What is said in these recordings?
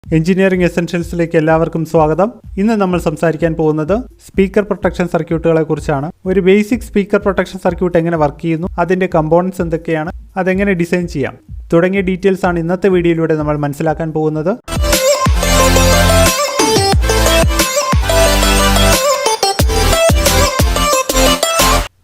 Engineering എസെൻഷ്യൽസിലേക്ക് എല്ലാവർക്കും സ്വാഗതം. ഇന്ന് നമ്മൾ സംസാരിക്കാൻ പോകുന്നത് സ്പീക്കർ പ്രൊട്ടക്ഷൻ സർക്യൂട്ടുകളെ കുറിച്ചാണ്. ഒരു ബേസിക് സ്പീക്കർ പ്രൊട്ടക്ഷൻ സർക്യൂട്ട് എങ്ങനെ വർക്ക് ചെയ്യുന്നു, അതിന്റെ കമ്പോണൻസ് എന്തൊക്കെയാണ്, അതെങ്ങനെ ഡിസൈൻ ചെയ്യാം തുടങ്ങിയ ഡീറ്റെയിൽസ് ആണ് ഇന്നത്തെ വീഡിയോയിലൂടെ നമ്മൾ മനസ്സിലാക്കാൻ പോകുന്നത്.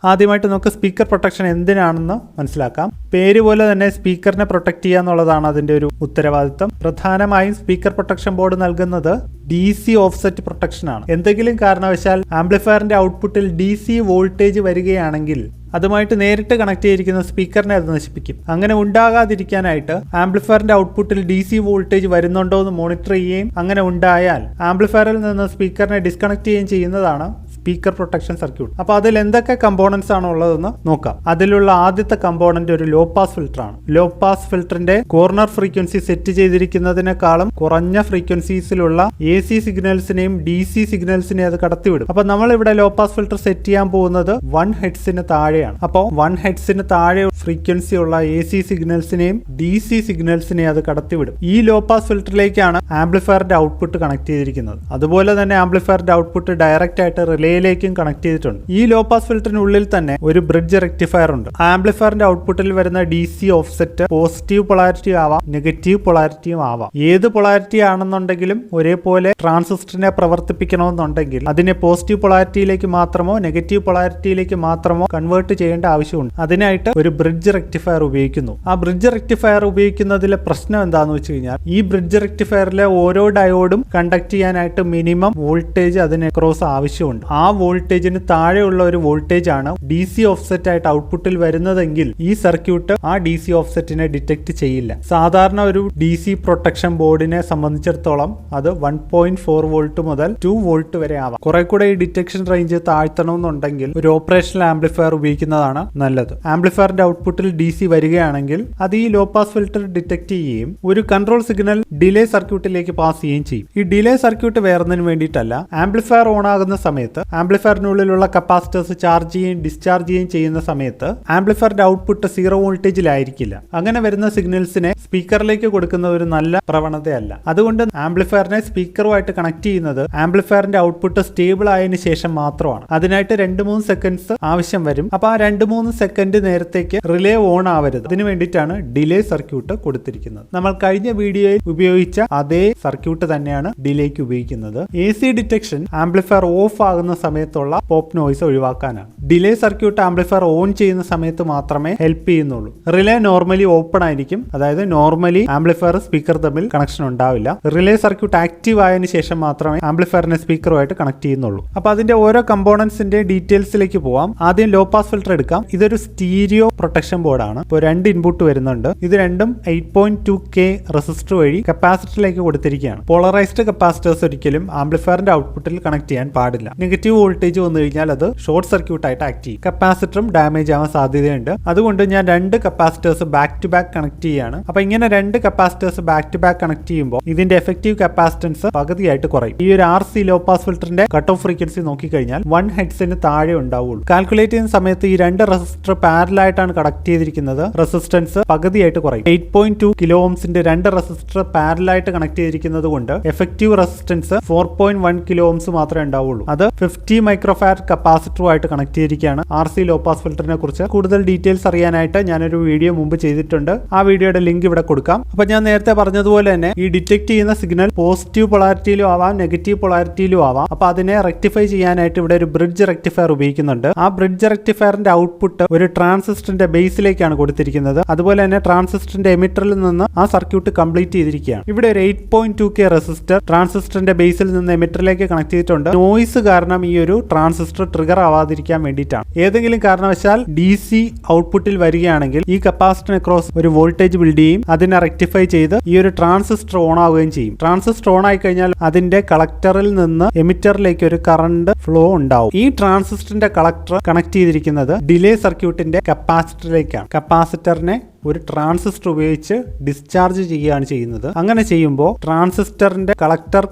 ആദ്യമായിട്ട് നമുക്ക് സ്പീക്കർ പ്രൊട്ടക്ഷൻ എന്തിനാണെന്ന് മനസ്സിലാക്കാം. പേര് പോലെ തന്നെ സ്പീക്കറിനെ പ്രൊട്ടക്ട് ചെയ്യുക എന്നുള്ളതാണ് അതിന്റെ ഒരു ഉത്തരവാദിത്തം. പ്രധാനമായും സ്പീക്കർ പ്രൊട്ടക്ഷൻ ബോർഡ് നൽകുന്നത് DC ഓഫ്സെറ്റ് പ്രൊട്ടക്ഷൻ ആണ്. എന്തെങ്കിലും കാരണവശാൽ ആംപ്ലിഫയറിന്റെ ഔട്ട്പുട്ടിൽ DC വോൾട്ടേജ് വരികയാണെങ്കിൽ അതുമായിട്ട് നേരിട്ട് കണക്ട് ചെയ്തിരിക്കുന്ന സ്പീക്കറിനെ അത് നശിപ്പിക്കും. അങ്ങനെ ഉണ്ടാകാതിരിക്കാനായിട്ട് ആംപ്ലിഫയറിന്റെ ഔട്ട്പുട്ടിൽ DC വോൾട്ടേജ് വരുന്നുണ്ടോ എന്ന് മോണിറ്റർ ചെയ്യുകയും അങ്ങനെ ഉണ്ടായാൽ ആംപ്ലിഫയറിൽ നിന്ന് സ്പീക്കറിനെ ഡിസ്കണക്ട് ചെയ്യുകയും ചെയ്യുന്നതാണ് സ്പീക്കർ പ്രൊട്ടക്ഷൻ സർക്യൂട്ട്. അപ്പോൾ അതിൽ എന്തൊക്കെ കമ്പോണൻസ് ആണ് ഉള്ളതെന്ന് നോക്കാം. അതിലുള്ള ആദ്യത്തെ കമ്പോണന്റ് ഒരു ലോ പാസ് ഫിൽറ്റർ ആണ്. ലോ പാസ് ഫിൽറ്ററിന്റെ കോർണർ ഫ്രീക്വൻസി സെറ്റ് ചെയ്തിരിക്കുന്നതിനേക്കാളും കുറഞ്ഞ ഫ്രീക്വൻസീസിലുള്ള AC സിഗ്നൽസിനെയും DC സിഗ്നൽസിനെയും അത് കടത്തിവിടും. അപ്പോൾ നമ്മൾ ഇവിടെ ലോ പാസ് ഫിൽറ്റർ സെറ്റ് ചെയ്യാൻ പോകുന്നത് 1 ഹെർട്സിന് താഴെയാണ്. അപ്പോൾ 1 ഹെർട്സിന് താഴെ ഫ്രീക്വൻസി ഉള്ള AC സിഗ്നൽസിനെയും DC സിഗ്നൽസിനെയും അത് കടത്തിവിടും. ഈ ലോ പാസ് ഫിൽറ്ററിലേക്കാണ് ആംപ്ലിഫയറിന്റെ ഔട്ട്പുട്ട് കണക്ട് ചെയ്തിരിക്കുന്നത്. അതുപോലെ തന്നെ ആംപ്ലിഫയറിന്റെ ഔട്ട്പുട്ട് ഡയറക്റ്റ് ആയിട്ട് റിലേയിലേക്കും കണക്ട് ചെയ്തിട്ടുണ്ട്. ഈ ലോ പാസ് ഫിൽറ്ററിനുള്ളിൽ തന്നെ ഒരു ബ്രിഡ്ജ് റെക്ടിഫയർ ഉണ്ട്. ആംപ്ലിഫയറിന്റെ ഔട്ട്പുട്ടിൽ വരുന്ന DC ഓഫ്സെറ്റ് പോസിറ്റീവ് പൊളാരിറ്റി ആവാം, നെഗറ്റീവ് പൊളാരിറ്റിയും ആവാം. ഏത് പൊളാരിറ്റി ആണെന്നുണ്ടെങ്കിലും ഒരേപോലെ ട്രാൻസിസ്റ്ററിനെ പ്രവർത്തിപ്പിക്കണമെന്നുണ്ടെങ്കിൽ അതിനെ പോസിറ്റീവ് പൊളാരിറ്റിയിലേക്ക് മാത്രമോ നെഗറ്റീവ് പൊളാരിറ്റിയിലേക്ക് മാത്രമോ കൺവേർട്ട് ചെയ്യേണ്ട ആവശ്യമുണ്ട്. അതിനായിട്ട് ഒരു ബ്രിഡ്ജ് റെക്ടിഫയർ ഉപയോഗിക്കുന്നു. ആ ബ്രിഡ്ജ് റെക്ടിഫയർ ഉപയോഗിക്കുന്നതിലെ പ്രശ്നം എന്താണെന്ന് വെച്ച് കഴിഞ്ഞാൽ ഈ ബ്രിഡ്ജ് റെക്ടിഫയറിലെ ഓരോ ഡയോഡും കണ്ടക്ട് ചെയ്യാനായിട്ട് മിനിമം വോൾട്ടേജ് അതിന് ക്രോസ് ആവശ്യമുണ്ട്. ആ വോൾട്ടേജിന് താഴെയുള്ള ഒരു വോൾട്ടേജ് ആണ് DC ഓഫ്സെറ്റ് ആയിട്ട് ഔട്ട്പുട്ടിൽ വരുന്നതെങ്കിൽ ഈ സർക്യൂട്ട് ആ DC ഓഫ്സെറ്റിനെ ഡിറ്റക്ട് ചെയ്യില്ല. സാധാരണ ഒരു DC പ്രൊട്ടക്ഷൻ ബോർഡിനെ സംബന്ധിച്ചിടത്തോളം അത് 1.4 വോൾട്ട് മുതൽ 2 വോൾട്ട് വരെ ആവാം. കുറെ കൂടെ ഈ ഡിറ്റക്ഷൻ റേഞ്ച് താഴ്ത്തണമെന്നുണ്ടെങ്കിൽ ഒരു ഓപ്പറേഷണൽ ആംപ്ലിഫയർ ഉപയോഗിക്കുന്നതാണ് നല്ലത്. ആംപ്ലിഫയറിന്റെ ഔട്ട്പുട്ടിൽ DC വരികയാണെങ്കിൽ അത് ഈ ലോ പാസ് ഫിൽറ്റർ ഡിറ്റക്ട് ചെയ്യുകയും ഒരു കൺട്രോൾ സിഗ്നൽ ഡിലേ സർക്യൂട്ടിലേക്ക് പാസ് ചെയ്യുകയും ചെയ്യും. ഈ ഡിലേ സർക്യൂട്ട് വേറൊന്നിനു വേണ്ടിയിട്ടല്ല, ആംപ്ലിഫയർ ഓൺ ആകുന്ന സമയത്ത് ആംപ്ലിഫയറിനുള്ളിലുള്ള കപ്പാസിറ്റേഴ്സ് ചാർജ് ചെയ്യുകയും ഡിസ്ചാർജ് ചെയ്യുകയും ചെയ്യുന്ന സമയത്ത് ആംപ്ലിഫയറിന്റെ ഔട്ട്പുട്ട് 0 വോൾട്ടേജിലായിരിക്കില്ല. അങ്ങനെ വരുന്ന സിഗ്നൽസിനെ സ്പീക്കറിലേക്ക് കൊടുക്കുന്ന ഒരു നല്ല പ്രവണതയല്ല. അതുകൊണ്ട് ആംപ്ലിഫയറിനെ സ്പീക്കറുമായിട്ട് കണക്ട് ചെയ്യുന്നത് ആംപ്ലിഫയറിന്റെ ഔട്ട്പുട്ട് സ്റ്റേബിൾ ആയതിനു ശേഷം മാത്രമാണ്. അതിനായിട്ട് 2-3 സെക്കൻഡ്സ് ആവശ്യം വരും. അപ്പൊ ആ 2-3 സെക്കൻഡ് നേരത്തേക്ക് റിലേ ഓൺ ആവരുത്. അതിനു വേണ്ടിയിട്ടാണ് ഡിലേ സർക്യൂട്ട് കൊടുത്തിരിക്കുന്നത്. നമ്മൾ കഴിഞ്ഞ വീഡിയോയിൽ ഉപയോഗിച്ച അതേ സർക്യൂട്ട് തന്നെയാണ് ഡിലേക്ക് ഉപയോഗിക്കുന്നത്. AC ഡിറ്റക്ഷൻ ആംപ്ലിഫയർ ഓഫ് ആകുന്ന സമയത്തുള്ള പോപ്പ് നോയ്സ് ഒഴിവാക്കാനാണ്. ഡിലേ സർക്യൂട്ട് ആംപ്ലിഫയർ ഓൺ ചെയ്യുന്ന സമയത്ത് മാത്രമേ ഹെൽപ്പ് ചെയ്യുന്നുള്ളൂ. റിലേ നോർമലി ഓപ്പൺ ആയിരിക്കും. അതായത് നോർമലി ആംപ്ലിഫയർ സ്പീക്കർ തമ്മിൽ കണക്ഷൻ ഉണ്ടാവില്ല. റിലേ സർക്യൂട്ട് ആക്റ്റീവ് ആയതിനു ശേഷം മാത്രമേ ആംപ്ലിഫയറിനെ സ്പീക്കറുമായിട്ട് കണക്ട് ചെയ്യുന്നുള്ളൂ. അപ്പൊ അതിന്റെ ഓരോ കമ്പോണൻസിന്റെ ഡീറ്റെയിൽസിലേക്ക് പോവാം. ആദ്യം ലോ പാസ് ഫിൽറ്റർ എടുക്കാം. ഇതൊരു സ്റ്റീരിയോ പ്രൊട്ടക്ഷൻ ബോർഡാണ്. ഇപ്പോൾ 2 ഇൻപുട്ട് വരുന്നുണ്ട്. ഇത് രണ്ടും 8.2K റെസിസ്റ്റർ വഴി കപ്പാസിറ്ററിലേക്ക് കൊടുത്തിരിക്കുകയാണ്. പോളറൈസ്ഡ് കപ്പാസിറ്റേഴ്സ് ഒരിക്കലും ആംപ്ലിഫയറിന്റെ ഔട്ട്പുട്ടിൽ കണക്ട് ചെയ്യാൻ പാടില്ല. നെഗറ്റീവ് വോൾട്ടേജ് വന്നു കഴിഞ്ഞാൽ അത് ഷോർട്ട് സർക്യൂട്ട് ആയിട്ട് ആക്ട് ചെയ്യും. കപ്പാസിറ്ററും ഡാമേജ് ആവാൻ സാധ്യതയുണ്ട്. അതുകൊണ്ട് ഞാൻ 2 capacitors back to back connect ചെയ്യാണ്. അപ്പൊ ഇങ്ങനെ 2 capacitors back to back connect ചെയ്യുമ്പോൾ ഇതിന്റെ എഫക്റ്റീവ് കപ്പാസിറ്റൻസ് പകുതിയായിട്ട് കുറയും. ഈ ഒരു RC ലോ പാസ് ഫിൽറ്ററിന്റെ കട്ട് ഓഫ് ഫ്രീക്വൻസി നോക്കിക്കഴിഞ്ഞാൽ 1 ഹെർട്സിന് താഴെ ഉണ്ടാവുള്ളൂ. കാൽക്കുലേറ്റ് ചെയ്യുന്ന സമയത്ത് ഈ 2 റെസിസ്റ്റർ പാരലായിട്ടാണ് കണക്ട് ചെയ്തിരിക്കുന്നത്. റെസിസ്റ്റൻസ് പകുതിയായിട്ട് കുറയും. 8.2 കിലോ ഓംസിന്റെ 2 റെസിസ്റ്റർ പാരലായിട്ട് കണക്ട് ചെയ്തിരിക്കുന്നത് കൊണ്ട് എഫക്റ്റീവ് റെസിസ്റ്റൻസ് 4.1 കിലോ ഓംസ് മാത്രമേ ഉണ്ടാവുള്ളൂ. അത് 50 മൈക്രോഫാരഡ് കപ്പാസിറ്ററുമായിട്ട് കണക്ട് ചെയ്തിരിക്കുകയാണ്. RC ലോ പാസ് ഫിൽറ്ററിനെ കുറിച്ച് കൂടുതൽ ഡീറ്റെയിൽസ് അറിയാനായിട്ട് ഞാനൊരു വീഡിയോ മുമ്പ് ചെയ്തിട്ടുണ്ട്. ആ വീഡിയോയുടെ ലിങ്ക് ഇവിടെ കൊടുക്കാം. അപ്പൊ ഞാൻ നേരത്തെ പറഞ്ഞതുപോലെ തന്നെ ഈ ഡിറ്റക്ട് ചെയ്യുന്ന സിഗ്നൽ പോസിറ്റീവ് പൊളാരിറ്റിയിലും ആവാം, നെഗറ്റീവ് പൊളാരിറ്റിയിലും ആവാം. അപ്പൊ അതിനെ റെക്ടിഫൈ ചെയ്യാനായിട്ട് ഇവിടെ ഒരു ബ്രിഡ്ജ് റെക്ടിഫയർ ഉപയോഗിക്കുന്നുണ്ട്. ആ ബ്രിഡ്ജ് റെക്ടിഫയറിന്റെ ഔട്ട്പുട്ട് ഒരു ട്രാൻസിസ്റ്ററിന്റെ ബേസിലേക്കാണ് കൊടുത്തിരിക്കുന്നത്. അതുപോലെ തന്നെ ട്രാൻസിസ്റ്ററിന്റെ എമിറ്ററിൽ നിന്ന് ആ സർക്യൂട്ട് കംപ്ലീറ്റ് ചെയ്തിരിക്കുകയാണ്. ഇവിടെ ഒരു 8.2K റെസിസ്റ്റർ ട്രാൻസിസ്റ്ററിന്റെ ബേസിൽ നിന്ന് എമിറ്ററിലേക്ക് കണക്ട് ചെയ്തിട്ടുണ്ട്. നോയ്സ് കാരണം ഈ ഒരു ട്രാൻസിസ്റ്റർ ട്രിഗർ ആവാതിരിക്കാൻ വേണ്ടിയിട്ടാണ്. ഏതെങ്കിലും കാരണവശാൽ DC ഔട്ട്പുട്ടിൽ വരികയാണെങ്കിൽ ഈ കപ്പാസിറ്ററിന് ക്രോസ് ഒരു വോൾട്ടേജ് ബിൽഡ് ചെയ്യും. അതിനെ റെക്ടിഫൈ ചെയ്ത് ഈ ഒരു ട്രാൻസിസ്റ്റർ ഓൺ ആവുകയും ചെയ്യും. ട്രാൻസിസ്റ്റർ ഓൺ ആയി കഴിഞ്ഞാൽ അതിന്റെ കളക്ടറിൽ നിന്ന് എമിറ്ററിലേക്ക് ഒരു കറണ്ട് ഫ്ലോ ഉണ്ടാവും. ഈ ട്രാൻസിസ്റ്ററിന്റെ കളക്ടർ കണക്ട് ചെയ്തിരിക്കുന്നത് ഡിലേ സർക്യൂട്ടിന്റെ കപ്പാസിറ്ററിലേക്കാണ്. കപ്പാസിറ്ററിനെ ഒരു ട്രാൻസിസ്റ്റർ ഉപയോഗിച്ച് ഡിസ്ചാർജ് ചെയ്യുകയാണ് ചെയ്യുന്നത്. അങ്ങനെ ചെയ്യുമ്പോൾ ട്രാൻസിസ്റ്ററിന്റെ കളക്ടർ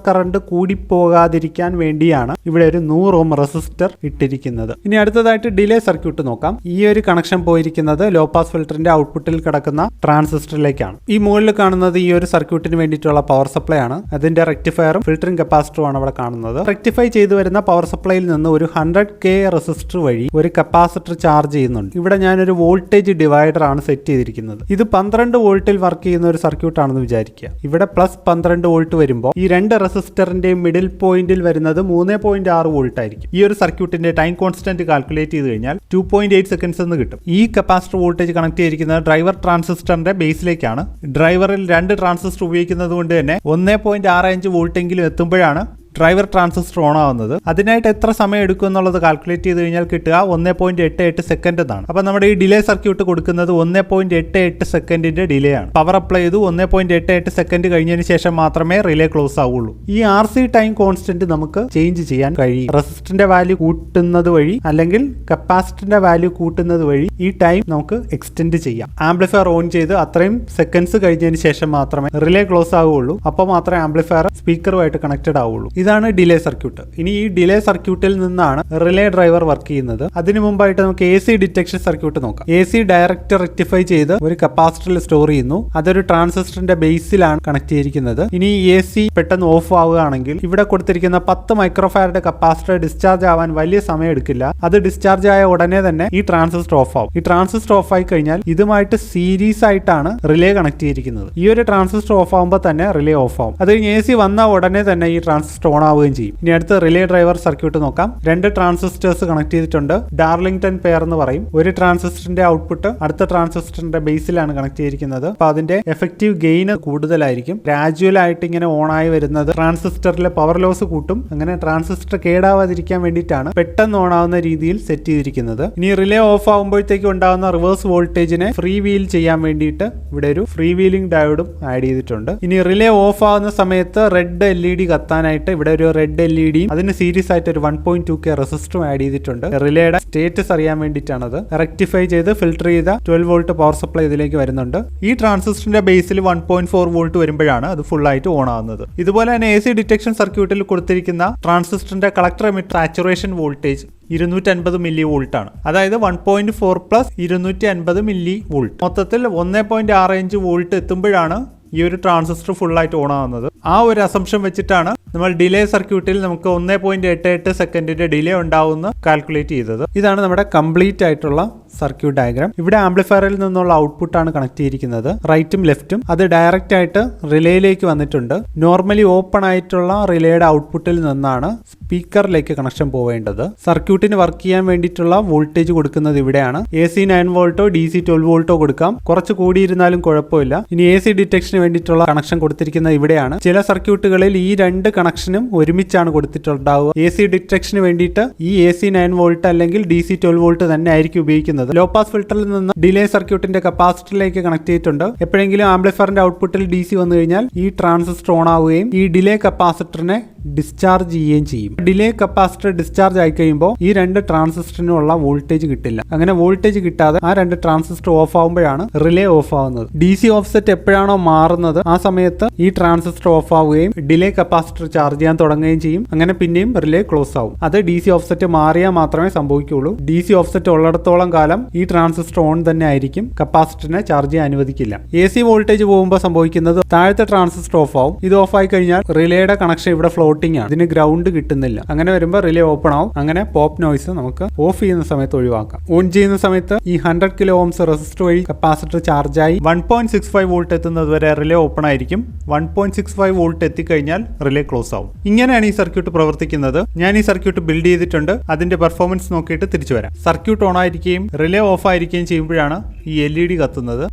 കറണ്ട് കൂടിപ്പോകാതിരിക്കാൻ വേണ്ടിയാണ് ഇവിടെ ഒരു 100 ഓം റെസിസ്റ്റർ ഇട്ടിരിക്കുന്നത്. ഇനി അടുത്തതായിട്ട് ഡിലേ സർക്യൂട്ട് നോക്കാം. ഈ ഒരു കണക്ഷൻ പോയിരിക്കുന്നത് ലോ പാസ് ഫിൽറ്ററിന്റെ ഔട്ട്പുട്ടിൽ കിടക്കുന്ന ട്രാൻസിസ്റ്ററിലേക്കാണ്. ഈ മുകളിൽ കാണുന്നത് ഈ ഒരു സർക്യൂട്ടിന് വേണ്ടിയിട്ടുള്ള പവർ സപ്ലൈ ആണ്. അതിന്റെ റെക്ടിഫയറും ഫിൽറ്ററിംഗ് കപ്പാസിറ്ററും ആണ് അവിടെ കാണുന്നത്. റെക്ടിഫൈ ചെയ്തു വരുന്ന പവർ സപ്ലൈയിൽ നിന്ന് ഒരു 100K റെസിസ്റ്റർ വഴി ഒരു കപ്പാസിറ്റർ ചാർജ് ചെയ്യുന്നുണ്ട്. ഇവിടെ ഞാനൊരു വോൾട്ടേജ് ഡിവൈഡർ ആണ് സെറ്റ് ചെയ്തിരിക്കുന്നത്. ഇത് 12 വോൾട്ടിൽ വർക്ക് ചെയ്യുന്ന ഒരു സർക്യൂട്ട് ആണെന്ന് വിചാരിക്കുക. ഇവിടെ പ്ലസ് 12 വോൾട്ട് വരുമ്പോൾ ഈ രണ്ട് റെസിസ്റ്ററിന്റെയും മിഡിൽ പോയിന്റിൽ വരുന്നത് 3.6 വോൾട്ട് ആയിരിക്കും. ഈ ഒരു സർക്യൂട്ടിന്റെ ടൈം കോൺസ്റ്റന്റ് കാൽക്കുലേറ്റ് ചെയ്ത് കഴിഞ്ഞാൽ 2.8 സെക്കൻഡ്സ് എന്ന് കിട്ടും. ഈ കപ്പാസിറ്റർ വോൾട്ടേജ് കണക്ട് ചെയ്തിരിക്കുന്നത് ഡ്രൈവർ ട്രാൻസിസ്റ്ററിന്റെ ബേസിലേക്കാണ്. ഡ്രൈവറിൽ 2 ട്രാൻസിസ്റ്റർ ഉപയോഗിക്കുന്നത് കൊണ്ട് തന്നെ 1.65 വോൾട്ട് എങ്കിലും എത്തുമ്പോഴാണ് ഡ്രൈവർ ട്രാൻസിസ്റ്റർ ഓൺ ആവുന്നത്. അതിനായിട്ട് എത്ര സമയം എടുക്കും എന്നുള്ളത് കാൽക്കുലേറ്റ് ചെയ്ത് കഴിഞ്ഞാൽ കിട്ടുക 1.88 സെക്കൻഡ് എന്നാണ്. അപ്പൊ നമ്മുടെ ഈ ഡിലേ സർക്യൂട്ട് കൊടുക്കുന്നത് 1.88 സെക്കൻഡിന്റെ ഡിലേ ആണ്. പവർ അപ്ലൈ ചെയ്തു 1.88 സെക്കൻഡ് കഴിഞ്ഞതിന് ശേഷം മാത്രമേ റിലേ ക്ലോസ് ആവുള്ളൂ. ഈ RC ടൈം കോൺസ്റ്റന്റ് നമുക്ക് ചേഞ്ച് ചെയ്യാൻ കഴിയും. റെസിസ്റ്ററിന്റെ വാല്യൂ കൂട്ടുന്നത് വഴി അല്ലെങ്കിൽ കപ്പാസിറ്ററിന്റെ വാല്യൂ കൂട്ടുന്നത് വഴി ഈ ടൈം നമുക്ക് എക്സ്റ്റെൻഡ് ചെയ്യാം. ആംപ്ലിഫയർ ഓൺ ചെയ്ത് അത്രയും സെക്കൻഡ്സ് കഴിഞ്ഞതിന് ശേഷം മാത്രമേ റിലേ ക്ലോസ് ആവുകയുള്ളൂ. അപ്പോൾ മാത്രമേ ആംപ്ലിഫയർ സ്പീക്കറുമായിട്ട് കണക്റ്റഡ് ആവുള്ളൂ. ഇതാണ് ഡിലേ സർക്യൂട്ട്. ഇനി ഈ ഡിലേ സർക്യൂട്ടിൽ നിന്നാണ് റിലേ ഡ്രൈവർ വർക്ക് ചെയ്യുന്നത്. അതിനു മുമ്പായിട്ട് നമുക്ക് AC ഡിറ്റക്ഷൻ സർക്യൂട്ട് നോക്കാം. AC ഡയറക്റ്റ് റെക്ടിഫൈ ചെയ്ത് ഒരു കപ്പാസിറ്ററിൽ സ്റ്റോർ ചെയ്യുന്നു. അതൊരു ട്രാൻസിസ്റ്ററിന്റെ ബേസിലാണ് കണക്ട് ചെയ്തിരിക്കുന്നത്. ഇനി AC പെട്ടെന്ന് ഓഫ് ആവുകയാണെങ്കിൽ ഇവിടെ കൊടുത്തിരിക്കുന്ന 10 മൈക്രോഫാരഡ് കപ്പാസിറ്റർ ഡിസ്ചാർജ് ആവാൻ വലിയ സമയം എടുക്കില്ല. അത് ഡിസ്ചാർജ് ആയ ഉടനെ തന്നെ ഈ ട്രാൻസിസ്റ്റർ ഓഫ് ആവും. ഈ ട്രാൻസിസ്റ്റർ ഓഫ് ആയി കഴിഞ്ഞാൽ ഇതുമായിട്ട് സീരീസ് ആയിട്ടാണ് റിലേ കണക്ട് ചെയ്തിരിക്കുന്നത്. ഈ ഒരു ട്രാൻസിസ്റ്റർ ഓഫ് ആകുമ്പോൾ തന്നെ റിലേ ഓഫ് ആവും. അത് കഴിഞ്ഞ് AC വന്ന ഉടനെ തന്നെ ഈ ട്രാൻസിസ്റ്റർ ഓൺ ആവുകയും ചെയ്യും. ഇനി അടുത്ത റിലേ ഡ്രൈവർ സർക്യൂട്ട് നോക്കാം. 2 ട്രാൻസിസ്റ്റേഴ്സ് കണക്ട് ചെയ്തിട്ടുണ്ട്. ഡാർലിംഗ്ടൺ പെയർ എന്ന് പറയും. ഒരു ട്രാൻസിസ്റ്ററിന്റെ ഔട്ട്പുട്ട് അടുത്ത ട്രാൻസിസ്റ്ററിന്റെ ബേസിലാണ് കണക്ട് ചെയ്തിരിക്കുന്നത്. അപ്പൊ അതിന്റെ എഫക്റ്റീവ് ഗെയിൻ കൂടുതലായിരിക്കും. ഗ്രാജുവൽ ആയിട്ട് ഇങ്ങനെ ഓൺ ആയി വരുന്നത് ട്രാൻസിസ്റ്ററിലെ പവർ ലോസ് കൂട്ടും. അങ്ങനെ ട്രാൻസിസ്റ്റർ കേടാവാതിരിക്കാൻ വേണ്ടിയിട്ടാണ് പെട്ടെന്ന് ഓൺ ആവുന്ന രീതിയിൽ സെറ്റ് ചെയ്തിരിക്കുന്നത്. ഇനി റിലേ ഓഫ് ആകുമ്പോഴത്തേക്ക് ഉണ്ടാകുന്ന റിവേഴ്സ് വോൾട്ടേജിനെ ഫ്രീ വീൽ ചെയ്യാൻ വേണ്ടിയിട്ട് ഇവിടെ ഒരു ഫ്രീ വീലിംഗ് ഡയോഡും ആഡ് ചെയ്തിട്ടുണ്ട്. ഇനി റിലേ ഓഫ് ആവുന്ന സമയത്ത് റെഡ് LED കത്താനായിട്ട് ഇവിടെ ഒരു റെഡ് LEDയും അതിന് സീരീസ് ആയിട്ട് ഒരു 1.2K റെസിസ്റ്ററും ആഡ് ചെയ്തിട്ടുണ്ട്. റിലേയുടെ സ്റ്റേറ്റസ് അറിയാൻ വേണ്ടിയിട്ടാണത്. റെക്ടിഫൈ ചെയ്ത് ഫിൽട്ടർ ചെയ്ത 12 വോൾട്ട് പവർ സപ്ലൈ ഇതിലേക്ക് വരുന്നുണ്ട്. ഈ ട്രാൻസിസ്റ്ററിന്റെ ബേസിൽ 1.4 വോൾട്ട് വരുമ്പോഴാണ് അത് ഫുൾ ആയിട്ട് ഓൺ ആവുന്നത്. ഇതുപോലെ തന്നെ AC ഡിറ്റക്ഷൻ സർക്യൂട്ടിൽ കൊടുത്തിരിക്കുന്ന ട്രാൻസിസ്റ്ററിന്റെ collector emitter saturation voltage 250 milli volt ആണ്. അതായത് 1.4 പ്ലസ് 250 മില്ലി വോൾട്ട്. മൊത്തത്തിൽ 1.65 വോൾട്ട് എത്തുമ്പോഴാണ് ഈ ഒരു ട്രാൻസിസ്റ്റർ ഫുൾ ആയിട്ട് ഓൺ ആവുന്നത്. ആ ഒരു അസംഷൻ വെച്ചിട്ടാണ് നമ്മൾ ഡിലേ സർക്യൂട്ടിൽ നമുക്ക് 1.88 സെക്കൻഡിന്റെ ഡിലേ ഉണ്ടാവുമെന്ന് കാൽക്കുലേറ്റ് ചെയ്തത്. ഇതാണ് നമ്മുടെ കംപ്ലീറ്റ് ആയിട്ടുള്ള സർക്യൂട്ട് ഡയഗ്രാം. ഇവിടെ ആംപ്ലിഫയറിൽ നിന്നുള്ള ഔട്ട്പുട്ട് ആണ് കണക്ട് ചെയ്തിരിക്കുന്നത്. റൈറ്റും ലെഫ്റ്റും അത് ഡയറക്റ്റ് ആയിട്ട് റിലേയിലേക്ക് വന്നിട്ടുണ്ട്. നോർമലി ഓപ്പൺ ആയിട്ടുള്ള റിലേയുടെ ഔട്ട്പുട്ടിൽ നിന്നാണ് സ്പീക്കറിലേക്ക് കണക്ഷൻ പോവേണ്ടത്. സർക്യൂട്ടിന് വർക്ക് ചെയ്യാൻ വേണ്ടിയിട്ടുള്ള വോൾട്ടേജ് കൊടുക്കുന്നത് ഇവിടെയാണ്. AC 9 വോൾട്ടോ DC 12 വോൾട്ടോ കൊടുക്കാം. കുറച്ച് കൂടിയിരുന്നാലും കുഴപ്പമില്ല. ഇനി AC ഡിറ്റക്ഷന് വേണ്ടിയിട്ടുള്ള കണക്ഷൻ കൊടുത്തിരിക്കുന്നത് ഇവിടെയാണ്. ചില സർക്യൂട്ടുകളിൽ ഈ 2 കണക്ഷനും ഒരുമിച്ചാണ് കൊടുത്തിട്ടുണ്ടാവുക. AC ഡിറ്റക്ഷന് വേണ്ടിയിട്ട് ഈ AC 9 വോൾട്ട് അല്ലെങ്കിൽ DC 12 വോൾട്ട് തന്നെ ആയിരിക്കും ഉപയോഗിക്കുന്നത്. ലോ പാസ് ഫിൽറ്ററിൽ നിന്ന് ഡിലേ സർക്യൂട്ടിന്റെ കപ്പാസിറ്ററിലേക്ക് കണക്ട് ചെയ്തിട്ടുണ്ട്. എപ്പോഴെങ്കിലും ആംപ്ലിഫയറിന്റെ ഔട്ട്പുട്ടിൽ DC വന്നു കഴിഞ്ഞാൽ ഈ ട്രാൻസിസ്റ്റർ ഓൺ ആവുകയും ഈ ഡിലേ കപ്പാസിറ്ററിനെ ഡിസ്ചാർജ് ചെയ്യുകയും ചെയ്യും. ഡിലേ കപ്പാസിറ്റർ ഡിസ്ചാർജ് ആയി കഴിയുമ്പോൾ ഈ 2 ട്രാൻസിസ്റ്ററിനുള്ള വോൾട്ടേജ് കിട്ടില്ല. അങ്ങനെ വോൾട്ടേജ് കിട്ടാതെ ആ 2 ട്രാൻസിസ്റ്റർ ഓഫ് ആവുമ്പോഴാണ് റിലേ ഓഫ് ആവുന്നത്. DC ഓഫ്സെറ്റ് എപ്പോഴാണോ മാറുന്നത് ആ സമയത്ത് ഈ ട്രാൻസിസ്റ്റർ ഓഫ് ആവുകയും ഡിലേ കപ്പാസിറ്റർ ചാർജ് ചെയ്യാൻ തുടങ്ങുകയും ചെയ്യും. അങ്ങനെ പിന്നെയും റിലേ ക്ലോസ് ആവും. അത് DC ഓഫ്സെറ്റ് മാറിയാൽ മാത്രമേ സംഭവിക്കുകയുള്ളൂ. DC ഓഫ്സെറ്റ് ഉള്ളിടത്തോളം കാലം ഈ ട്രാൻസിസ്റ്റർ ഓൺ തന്നെ ആയിരിക്കും. കപ്പാസിറ്ററിനെ ചാർജ് ചെയ്യാൻ അനുവദിക്കില്ല. AC വോൾട്ടേജ് പോകുമ്പോൾ സംഭവിക്കുന്നത് താഴത്തെ ട്രാൻസിസ്റ്റർ ഓഫ് ആവും. ഇത് ഓഫ് ആയി കഴിഞ്ഞാൽ റിലേയുടെ കണക്ഷൻ ഇവിടെ ഫ്ലോട്ടിംഗ് ആണ്. ഇതിന് ഗ്രൗണ്ട് കിട്ടുന്നില്ല. അങ്ങനെ വരുമ്പോൾ റിലേ ഓപ്പൺ ആവും. അങ്ങനെ പോപ്പ് നോയ്സ് നമുക്ക് ഓഫ് ചെയ്യുന്ന സമയത്ത് ഒഴിവാക്കാം. ഓൺ ചെയ്യുന്ന സമയത്ത് ഈ 100 കിലോ ഓംസ് റെസിസ്റ്റർ വഴി കപ്പാസിറ്റർ ചാർജ് ആയി 1.65 വോൾട്ട് എത്തുന്നത് വരെ റിലേ ഓപ്പൺ ആയിരിക്കും. 1.65 വോൾട്ട് എത്തിക്കഴിഞ്ഞാൽ റിലേ ക്ലോസ് ആവും. ഇങ്ങനെയാണ് ഈ സർക്യൂട്ട് പ്രവർത്തിക്കുന്നത്. ഞാൻ ഈ സർക്യൂട്ട് ബിൽഡ് ചെയ്തിട്ടുണ്ട്. അതിന്റെ പെർഫോമൻസ് നോക്കിയിട്ട് തിരിച്ചു വരാം. സർക്യൂട്ട് ഓൺ ആയിരിക്കുകയും റിലേ ഓഫ് ആയിരിക്കുകയും ചെയ്യുമ്പോഴാണ് ഈ LED കത്തുന്നത്.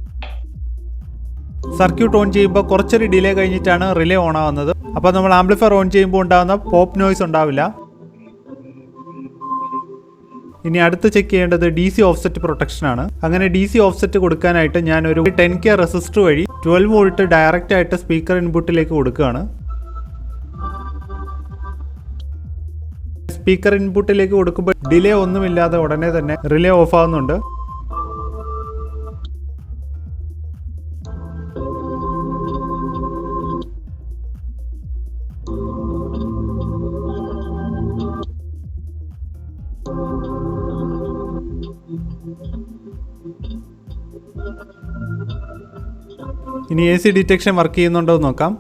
സർക്യൂട്ട് ഓൺ ചെയ്യുമ്പോൾ കുറച്ചൊരു ഡിലേ കഴിഞ്ഞിട്ടാണ് റിലേ ഓൺ ആവുന്നത്. അപ്പോൾ നമ്മൾ ആംപ്ലിഫയർ ഓൺ ചെയ്യുമ്പോൾ ഉണ്ടാകുന്ന പോപ്പ് നോയ്സ് ഉണ്ടാവില്ല. ഇനി അടുത്ത് ചെക്ക് ചെയ്യേണ്ടത് DC ഓഫ്സെറ്റ് പ്രൊട്ടക്ഷൻ ആണ്. അങ്ങനെ DC ഓഫ്സെറ്റ് കൊടുക്കാനായിട്ട് ഞാൻ ഒരു 10K റെസിസ്റ്റർ വഴി 12 വോൾട്ട് ഡയറക്റ്റ് ആയിട്ട് സ്പീക്കർ ഇൻപുട്ടിലേക്ക് കൊടുക്കുകയാണ്. സ്പീക്കർ ഇൻപുട്ടിലേക്ക് കൊടുക്കുമ്പോൾ ഡിലേ ഒന്നുമില്ലാതെ ഉടനെ തന്നെ റിലേ ഓഫ് ആവുന്നുണ്ട്. ഇനി AC ഡിറ്റക്ഷൻ വർക്ക് ചെയ്യുന്നുണ്ടോ എന്ന് നോക്കാം.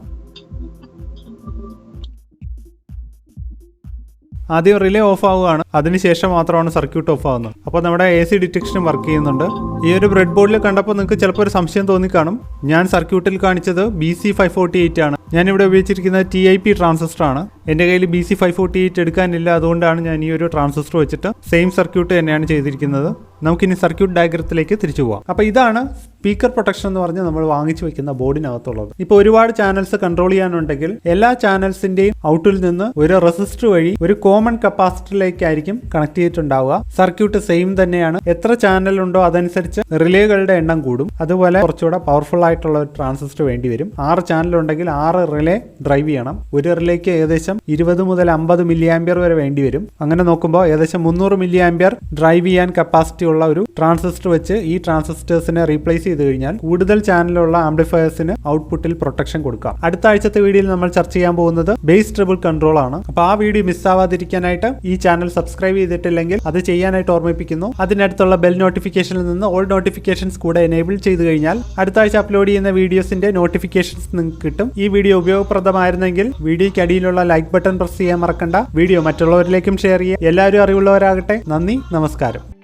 ആദ്യം റിലേ ഓഫ് ആവുകയാണ്, അതിനുശേഷം മാത്രമാണ് സർക്യൂട്ട് ഓഫ് ആവുന്നത്. അപ്പോൾ നമ്മുടെ AC ഡിറ്റക്ഷൻ വർക്ക് ചെയ്യുന്നുണ്ട്. ഈ ഒരു ബ്രെഡ് ബോർഡിൽ കണ്ടപ്പോൾ നിങ്ങൾക്ക് ചിലപ്പോൾ ഒരു സംശയം തോന്നിക്കാണും. ഞാൻ സർക്യൂട്ടിൽ കാണിച്ചത് BC548 ആണ്. ഞാനിവിടെ ഉപയോഗിച്ചിരിക്കുന്നത് TIP ട്രാൻസിസ്റ്റർ ആണ്. എൻ്റെ കയ്യിൽ BC548 എടുക്കാനില്ല, അതുകൊണ്ടാണ് ഞാൻ ഈ ഒരു ട്രാൻസിസ്റ്റർ വെച്ചിട്ട് സെയിം സർക്യൂട്ട് തന്നെയാണ് ചെയ്തിരിക്കുന്നത്. നമുക്കിനി സർക്യൂട്ട് ഡയഗ്രത്തിലേക്ക് തിരിച്ചു പോകാം. അപ്പോൾ ഇതാണ് സ്പീക്കർ പ്രൊട്ടക്ഷൻ എന്ന് പറഞ്ഞ് നമ്മൾ വാങ്ങിച്ചു വെക്കുന്ന ബോർഡിനകത്തുള്ളത്. ഇപ്പോൾ ഒരുപാട് ചാനൽസ് കൺട്രോൾ ചെയ്യാനുണ്ടെങ്കിൽ എല്ലാ ചാനൽസിന്റെയും ഔട്ടിൽ നിന്ന് ഒരു റെസിസ്റ്റർ വഴി ഒരു കോമൺ കപ്പാസിറ്ററിലേക്കായിരിക്കും കണക്ട് ചെയ്തിട്ടുണ്ടാവുക. സർക്യൂട്ട് സെയിം തന്നെയാണ്. എത്ര ചാനൽ ഉണ്ടോ അതനുസരിച്ച് റിലേകളുടെ എണ്ണം കൂടും. അതുപോലെ കുറച്ചുകൂടെ പവർഫുൾ ആയിട്ടുള്ള ഒരു ട്രാൻസിസ്റ്റർ വേണ്ടി വരും. 6 ചാനൽ ഉണ്ടെങ്കിൽ 6 റിലേ ഡ്രൈവ് ചെയ്യണം. ഒരു റിലേക്ക് ഏകദേശം 20 മുതൽ 50 മില്ലി ആംപിയർ വരെ വേണ്ടി വരും. അങ്ങനെ നോക്കുമ്പോൾ ഏകദേശം 300 മില്ലി ആംപിയർ ഡ്രൈവ് ചെയ്യാൻ കപ്പാസിറ്റി ഉള്ള ഒരു ട്രാൻസിസ്റ്റർ വെച്ച് ഈ ട്രാൻസിസ്റ്റേഴ്സിനെ റീപ്ലേസ് ചെയ്ത് കഴിഞ്ഞാൽ കൂടുതൽ ചാനലുള്ള ആംപ്ലിഫയേഴ്സിന് ഔട്ട്പുട്ടിൽ പ്രൊട്ടക്ഷൻ കൊടുക്കാം. അടുത്ത ആഴ്ചത്തെ വീഡിയോയിൽ നമ്മൾ ചർച്ച ചെയ്യാൻ പോകുന്നത് ബേസ് ട്രിബിൾ കൺട്രോൾ ആണ്. അപ്പോൾ ആ വീഡിയോ മിസ്സാവാതിരിക്കാനായിട്ട് ഈ ചാനൽ സബ്സ്ക്രൈബ് ചെയ്തിട്ടില്ലെങ്കിൽ അത് ചെയ്യാനായിട്ട് ഓർമ്മിപ്പിക്കുന്നു. അതിനടുത്തുള്ള ബെൽ നോട്ടിഫിക്കേഷനിൽ നിന്ന് ഓൾ നോട്ടിഫിക്കേഷൻസ് കൂടെ എനേബിൾ ചെയ്ത് കഴിഞ്ഞാൽ അടുത്ത ആഴ്ച അപ്ലോഡ് ചെയ്യുന്ന വീഡിയോസിന്റെ നോട്ടിഫിക്കേഷൻസ് നിങ്ങൾക്ക് കിട്ടും. ഈ വീഡിയോ ഉപയോഗപ്രദമായിരുന്നെങ്കിൽ വീഡിയോയ്ക്ക് അടിയിലുള്ള ലൈക്ക് ബട്ടൺ പ്രസ് ചെയ്യാൻ മറക്കണ്ട. വീഡിയോ മറ്റുള്ളവരിലേക്കും ഷെയർ ചെയ്യുക. എല്ലാവരും അറിവുള്ളവരാകട്ടെ. നന്ദി, നമസ്കാരം.